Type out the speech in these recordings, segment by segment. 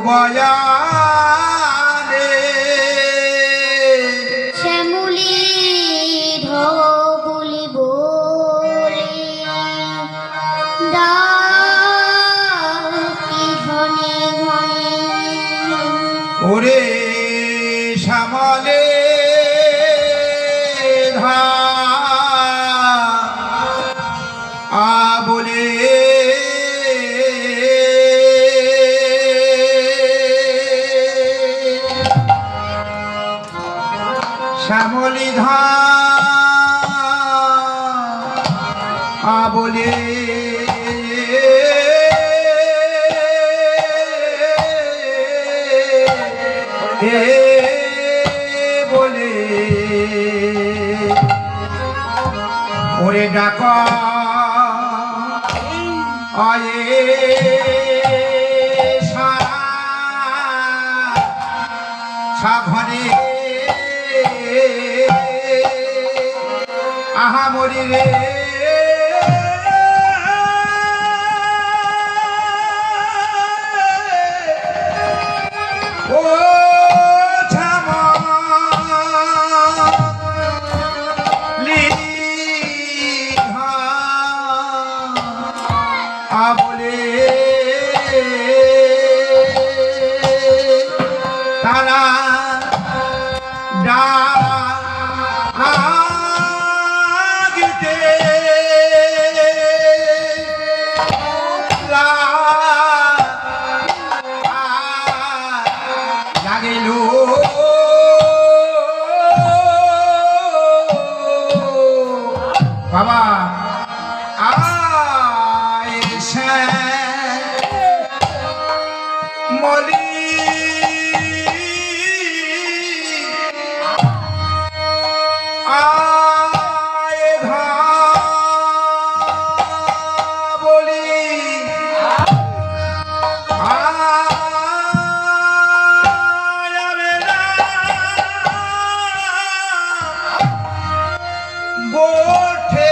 বয়ানে শ্যামলি ধবলি বলে ডাকি ঘনে ঘনে ওরে শ্যামলে বলে শ্যামলি বলে বলে ওরে ডাকা আয়ে সাঘরে আহা মরি রে ও বলে তারা ডাকিতে লাগিল বাবা মলি আয় বলি গোঠে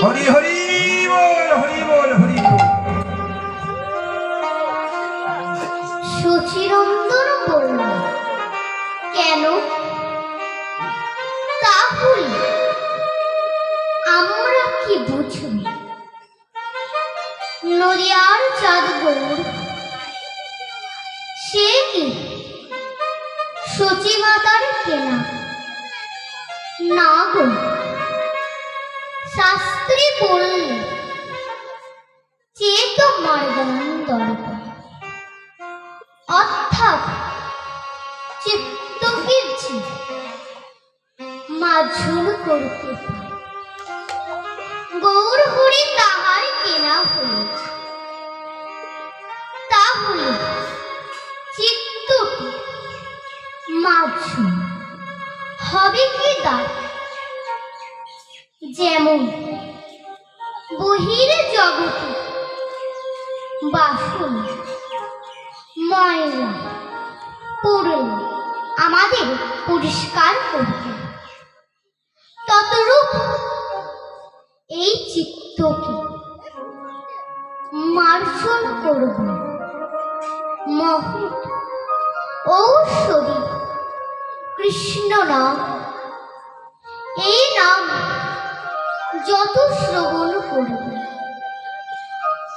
হরি হরি বল হরি বল হরি বল। শচীরন্দন বলল, কেন? তাহলে আমরা কি বুঝবি? নদিয়ার চাঁদ গৌর সে কি শচী মাতার কেনা? না গো, করে বললে, চেয়ে তোমার গান দরকার, অর্থাৎ চিত্তকে মাঝুল করতে পারে। গৌর হরি তাহার কেনা হয়েছে, তাহলে চিত্তটি মাঝুল হবে কি দাঁড়? যেমন বহির জগতে বাসন ময়লা পড়লে আমাদের পরিষ্কার করতে, ততরূপ এই চিত্তকে মার্জন করব মহৎ ঔষধি কৃষ্ণ নাম। এই নাম যত শ্রবণ করবে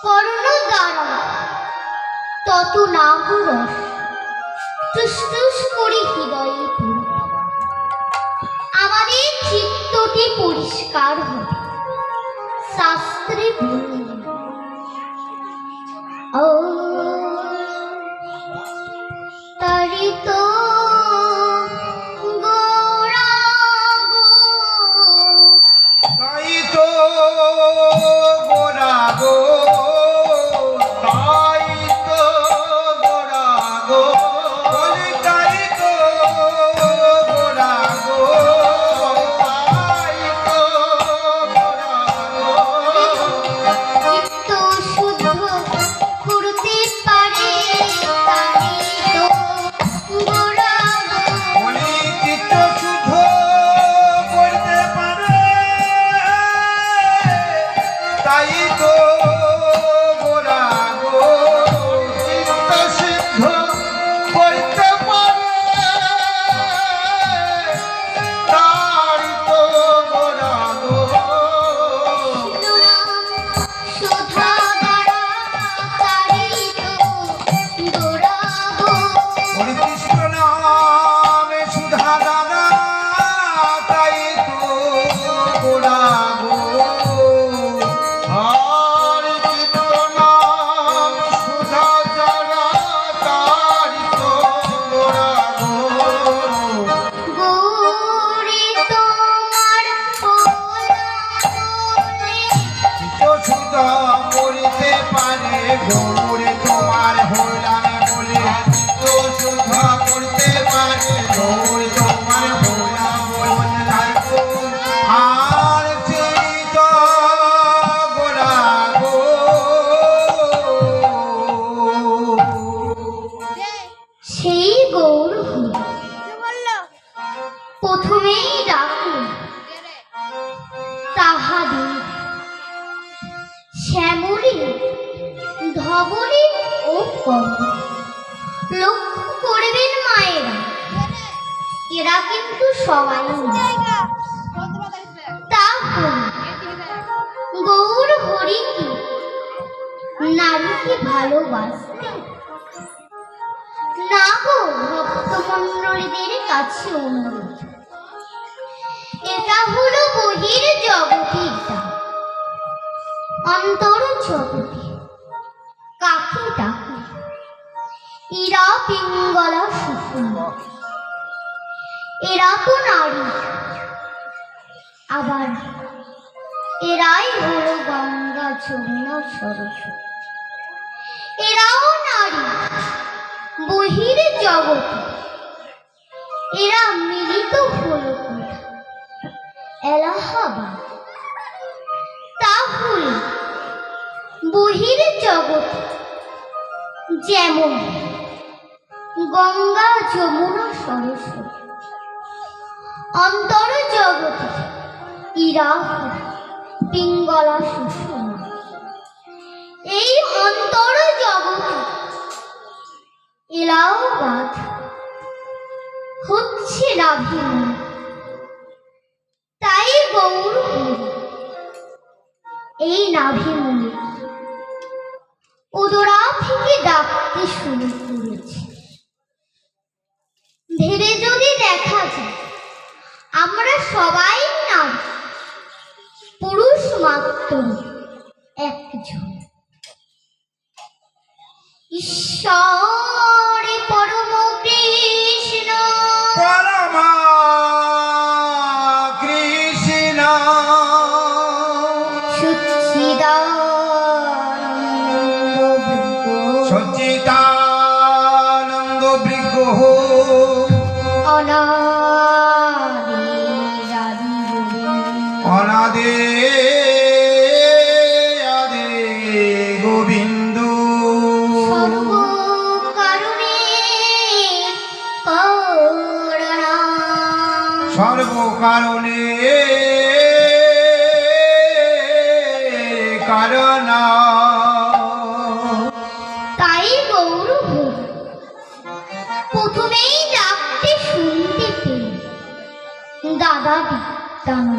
কর্ণ দ্বারা, তত নাম রস টুস টুস করে হৃদয়ে পড়বে। আমাদের চিত্তটি পরিষ্কার হবে। শাস্ত্রে বললেন, ও তারিত তাই তো গোরা গো, তাই তো গোরা গো, বলি তাই তো গোরা গো, তাই তো গোরা গো। চিত্ত শুদ্ধ করতে পারে, তাই তো গোরা গো। বলি চিত্ত শুদ্ধ করতে পারে, তাই তো গোরা গো। চিত্ত সিদ্ধ করতে পারে, তাই তো গোরা গো। সুধা দ্বারা তারিত গোরা গো। হরে কৃষ্ণ নামে সুধা দানা, তাই তো গোরা গো। হরে কৃষ্ণ নাম সুধা দানা, তাই তো গোরা গো। গৌরী তোমার পোলাপনে, চিত্ত শুদ্ধ করিতে পারে, গৌরে তোমার হইলাম বলে। চিত্ত শুদ্ধ করতে পারে, গৌরে তোমার হইলাম বলে। তাই তো আর চিত্ত গোরা গো। সেই গৌর হরি প্রথমেই ডাকুন তাহাদের শ্যামলী ধবলী ও কমল। লক্ষ্য করবেন মায়েরা, এরা কিন্তু সবাই নয়। তাহলে গৌর হরি কি নারীকে ভালোবাসতে না গো? ভক্তমণ্ডলীদের কাছে অনুরোধ, এটা হলো বহির জগতের দান, অন্তর জগতে কাকে ডাকে? এরা পিঙ্গলা সুসুন্দর, এরা তো নারী, আবার এরাই হলো গঙ্গা যমুনা সরস্বতী। এরাও নারী বহির জগতে, এরা মিলিত হলো কোথা? এলাহাবাদ। তাহলে বহির জগতে যেমন গঙ্গা যমুনা সরস্বতী, অন্তর জগতে ইরা হলো পিঙ্গলা সুষুম্না। এই অন্তর জগতে এলাহাবাদ হচ্ছে নাভিমূল। তাই গৌর হরি এই নাভিমূলে উদরা থেকে ডাকতে শুরু করেছে। ভেবে যদি দেখা যায় আমরা সবাই নারী, পুরুষ মাত্র তরু একজন। ঈশ্বরে পরম কৃষ্ণ পরমা কৃষ্ণ সচ্চিদানন্দ বিগ্রহ অনাদে আদে গোবিন্দ সর্বকারণে কারণ। তাই গৌর প্রথমেই ডাকতে শুনতে পেল দাদা বিদ্যানন্দ।